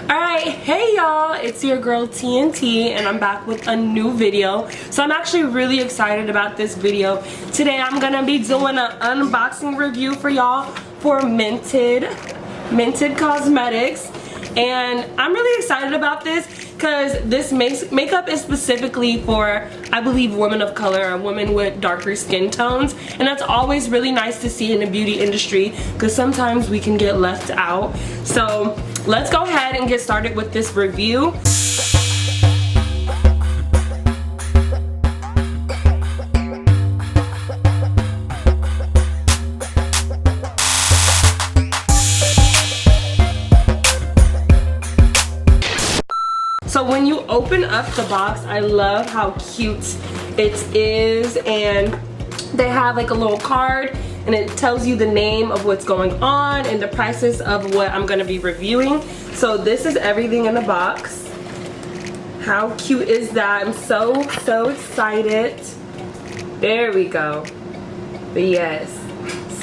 Alright, hey y'all, it's your girl TNT and I'm back with a new video. So I'm actually really excited about this video. Today I'm gonna be doing an unboxing review for y'all for Mented Cosmetics. And I'm really excited about this because this makeup is specifically for, I believe, women of color or women with darker skin tones. And that's always really nice to see in the beauty industry because sometimes we can get left out. So let's go ahead and get started with this review. So when you open up the box, I love how cute it is, and they have like a little card and it tells you the name of what's going on and the prices of what I'm gonna be reviewing. So this is everything in the box. How cute is that? I'm so excited. There we go. But yes,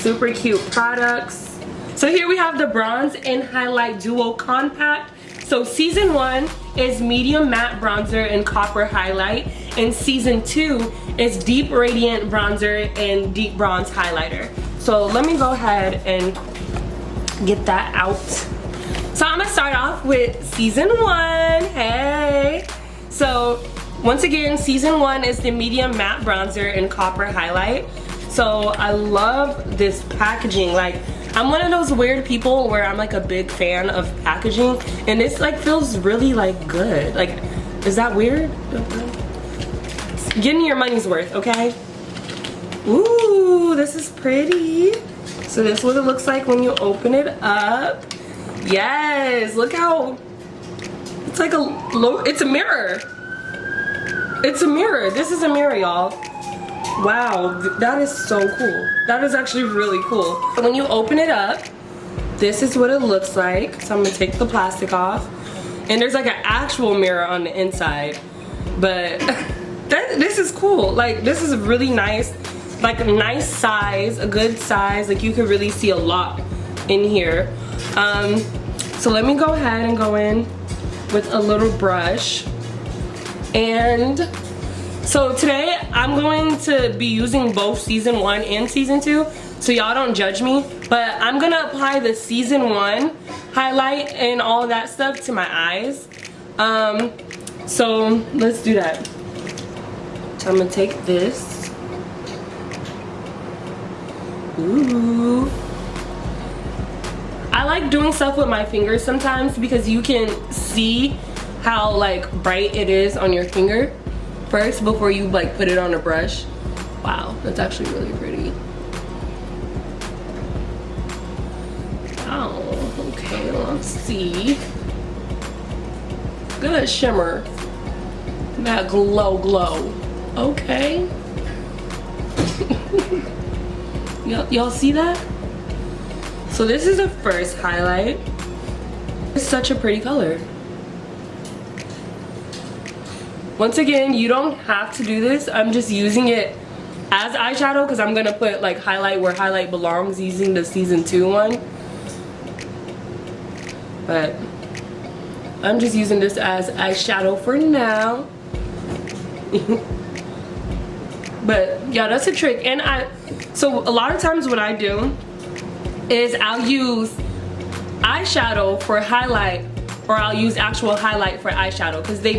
super cute products. So here we have the Bronze and Highlight Duo Compact. So season 1 is medium matte bronzer and copper highlight, and season 2 is deep radiant bronzer and deep bronze highlighter. So let me go ahead and get that out. So I'm gonna start off with season 1. Hey! So once again, season 1 is the medium matte bronzer and copper highlight. So I love this packaging. Like, I'm one of those weird people where I'm like a big fan of packaging, and this like feels really like good. Like, is that weird? Getting your money's worth, okay? Ooh, this is pretty. So this is what it looks like when you open it up. Yes, look how, it's like it's a mirror. It's a mirror. This is a mirror, y'all. Wow, that is so cool. That is actually really cool. When you open it up, this is what it looks like. So I'm gonna take the plastic off. And there's like an actual mirror on the inside. But this is cool. Like, this is really nice. Like a nice size, a good size. Like, you can really see a lot in here. So let me go ahead and go in with a little brush. And so today I'm going to be using both season 1 and season 2, so y'all don't judge me, but I'm gonna apply the season 1 highlight and all that stuff to my eyes. So let's do that. So I'm gonna take this. Ooh. I like doing stuff with my fingers sometimes because you can see how like bright it is on your finger first before you like put it on a brush. Wow, that's actually really pretty. Oh, okay, let's see. Good shimmer. That glow. Okay. Y'all see that? So this is the first highlight. It's such a pretty color. Once again, you don't have to do this. I'm just using it as eyeshadow because I'm gonna put like highlight where highlight belongs using the season 2 one. But I'm just using this as eyeshadow for now. But yeah, that's a trick. And so a lot of times what I do is I'll use eyeshadow for highlight, or I'll use actual highlight for eyeshadow because they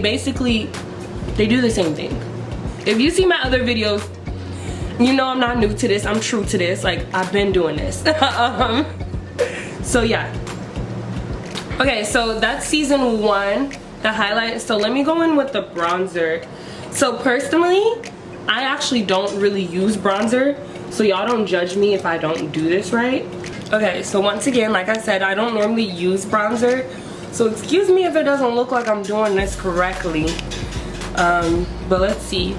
do the same thing. If you see my other videos, you know I'm not new to this. I'm true to this. Like, I've been doing this. So yeah. Okay, so that's season 1, the highlight. So let me go in with the bronzer. So personally, I actually don't really use bronzer, so y'all don't judge me if I don't do this right. Okay, so once again, like I said, I don't normally use bronzer, so excuse me if it doesn't look like I'm doing this correctly. But let's see.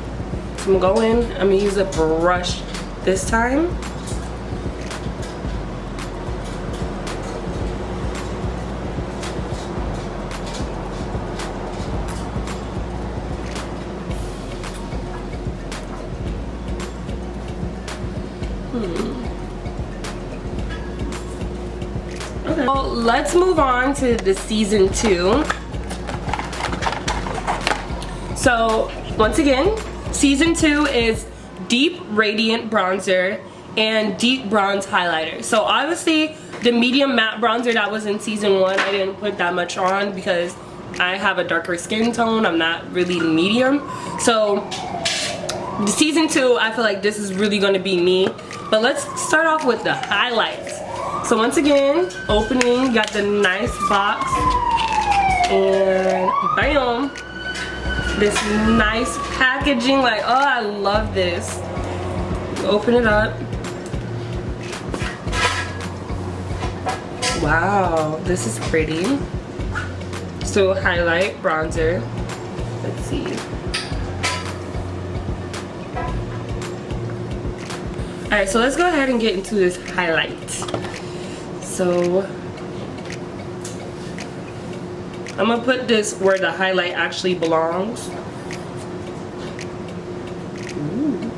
So I'm gonna go in, I'm gonna use a brush this time. Okay. Well, let's move on to the season 2. So once again, season 2 is deep radiant bronzer and deep bronze highlighter. So obviously the medium matte bronzer that was in season 1, I didn't put that much on because I have a darker skin tone. I'm not really medium. So the season 2, I feel like this is really gonna be me. But let's start off with the highlights. So once again, opening, got the nice box, and bam, this nice packaging. Like, oh, I love this. Open it up. Wow, this is pretty. So highlight, bronzer. Let's see. Alright, so let's go ahead and get into this highlight. So I'm gonna put this where the highlight actually belongs. Ooh.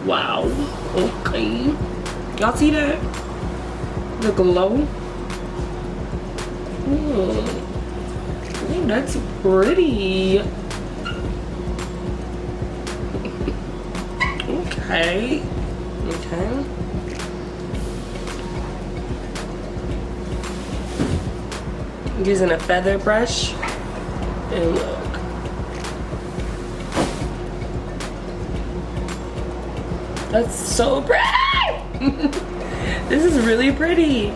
Wow. Okay. Y'all see that? The glow? Ooh, that's pretty. Okay. Okay. Using a feather brush, and look. That's so pretty. This is really pretty.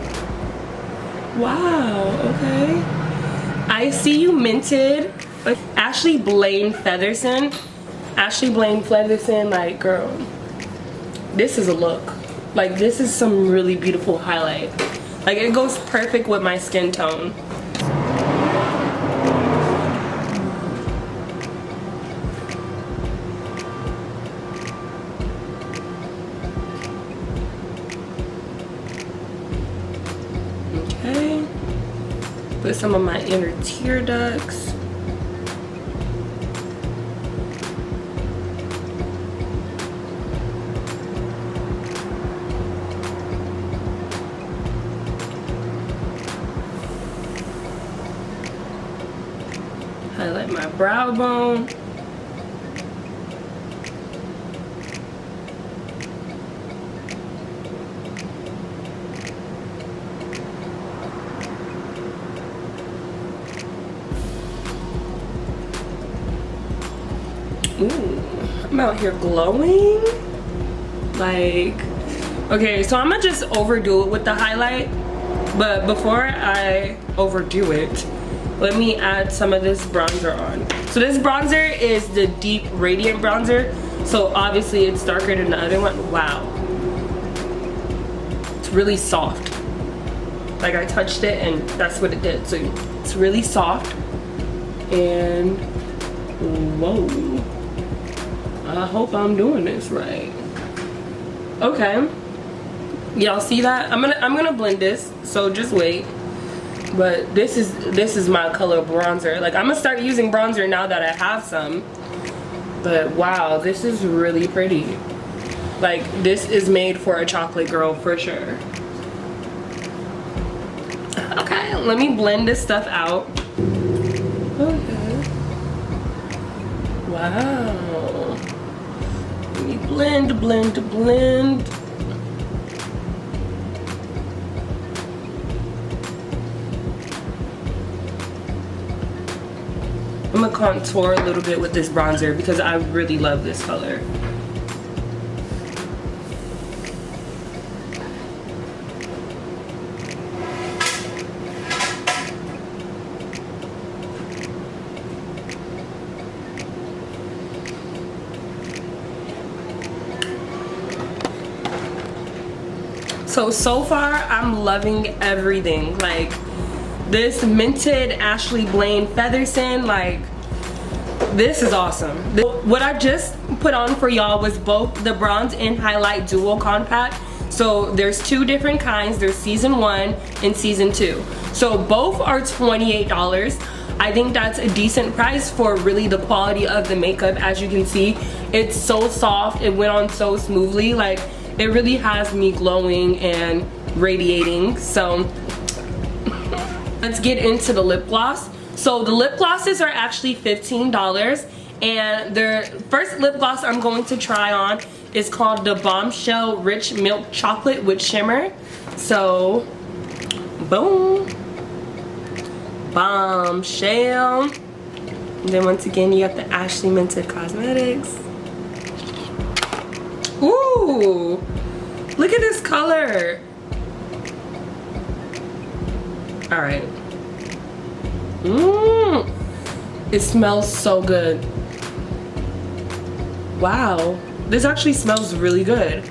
Wow, okay. I see you Mented. Ashley Blaine Featherson. Ashley Blaine Featherson, like, girl, this is a look. Like, this is some really beautiful highlight. Like, it goes perfect with my skin tone. Okay. Put some of my inner tear ducts. Highlight my brow bone. Ooh, I'm out here glowing. Like, okay, so I'm gonna just overdo it with the highlight, but before I overdo it, let me add some of this bronzer on. So this bronzer is the deep radiant bronzer, so obviously it's darker than the other one. Wow, it's really soft. Like, I touched it and that's what it did. So it's really soft, and whoa, I hope I'm doing this right. Okay, y'all see that? I'm gonna blend this, so just wait. But this is my color bronzer. Like, I'm gonna start using bronzer now that I have some. But wow, this is really pretty. Like, this is made for a chocolate girl for sure. Okay, let me blend this stuff out. Okay. Wow. Let me blend, blend, blend. I'm gonna contour a little bit with this bronzer because I really love this color. So far I'm loving everything. Like, this Mented Ashley Blaine Featherson, like, this is awesome. What I just put on for y'all was both the bronze and highlight dual compact. So there's two different kinds. There's season 1 and season 2. So both are $28. I think that's a decent price for really the quality of the makeup. As you can see, it's so soft. It went on so smoothly. Like, it really has me glowing and radiating. So let's get into the lip gloss. So the lip glosses are actually $15, and the first lip gloss I'm going to try on is called the Bombshell Rich Milk Chocolate with Shimmer. So boom, Bombshell. And then once again you got the Ashley Mented Cosmetics. Ooh, look at this color. All right. It smells so good. Wow, this actually smells really good.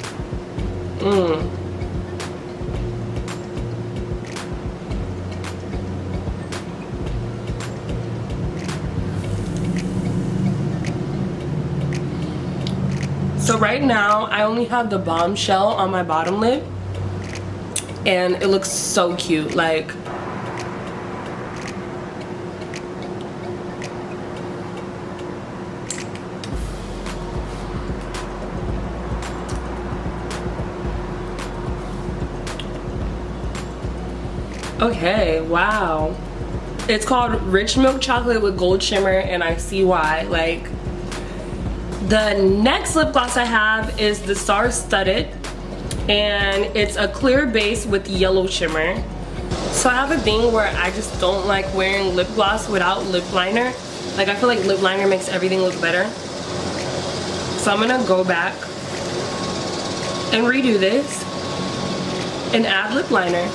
So right now I only have the Bombshell on my bottom lip, and it looks so cute. Like, okay, wow. It's called Rich Milk Chocolate with Gold Shimmer, and I see why. Like, the next lip gloss I have is the Star Studded, and it's a clear base with yellow shimmer. So I have a thing where I just don't like wearing lip gloss without lip liner. Like, I feel like lip liner makes everything look better. So I'm gonna go back and redo this and add lip liner.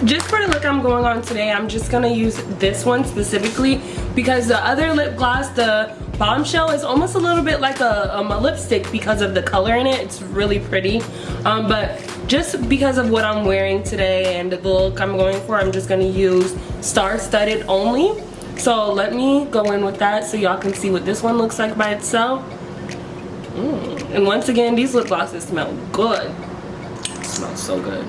Just for the look I'm going on today, I'm just gonna use this one specifically because the other lip gloss, the Bombshell, is almost a little bit like a lipstick because of the color in it. It's really pretty, but just because of what I'm wearing today and the look I'm going for, I'm just gonna use Star Studded only. So let me go in with that so y'all can see what this one looks like by itself. And once again, these lip glosses smell good. It smells so good.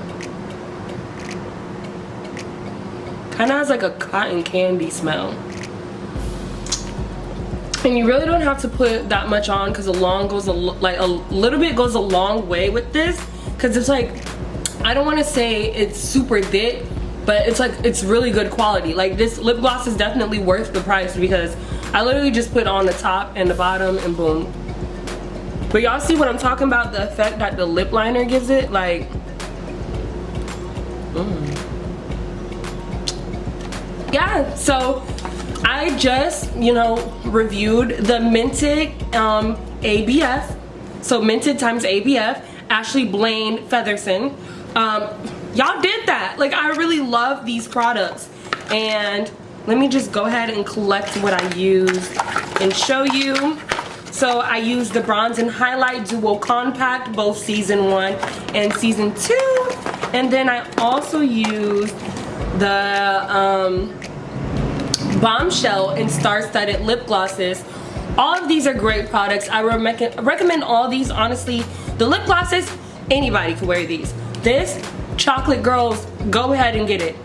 Kind of has like a cotton candy smell. And you really don't have to put that much on because a little bit goes a long way with this, because it's like, I don't want to say it's super thick, but it's like, it's really good quality. Like, this lip gloss is definitely worth the price because I literally just put on the top and the bottom and boom. But y'all see what I'm talking about, the effect that the lip liner gives it? Like, yeah, so I just, you know, reviewed the Mented ABF. So Mented times ABF, Ashley Blaine Featherson. Y'all did that. Like, I really love these products. And let me just go ahead and collect what I used and show you. So I used the Bronze and Highlight Duo Compact, both season 1 and season 2. And then I also used the Bombshell and Star Studded lip glosses. All of these are great products. I recommend all these, honestly. The lip glosses, anybody can wear these. This, chocolate girls, go ahead and get it.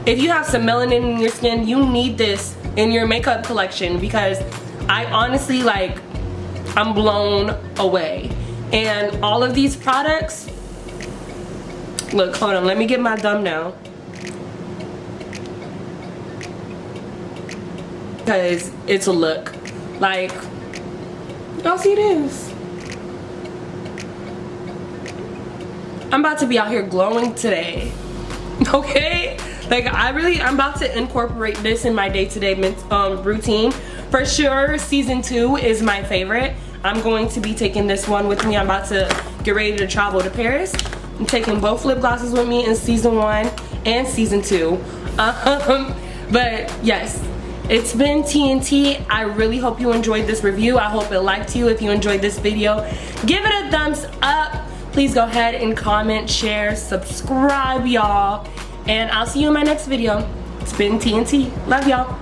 If you have some melanin in your skin, you need this in your makeup collection because I honestly, like, I'm blown away. And all of these products, look, hold on, let me get my thumbnail. Because it's a look. Like, y'all see this? I'm about to be out here glowing today. Okay? Like, I'm about to incorporate this in my day-to-day routine. For sure, season 2 is my favorite. I'm going to be taking this one with me. I'm about to get ready to travel to Paris. I'm taking both lip glosses with me in season 1 and season 2. But yes, it's been TNT. I really hope you enjoyed this review. I hope it liked you. If you enjoyed this video, give it a thumbs up. Please go ahead and comment, share, subscribe, y'all. And I'll see you in my next video. It's been TNT. Love y'all.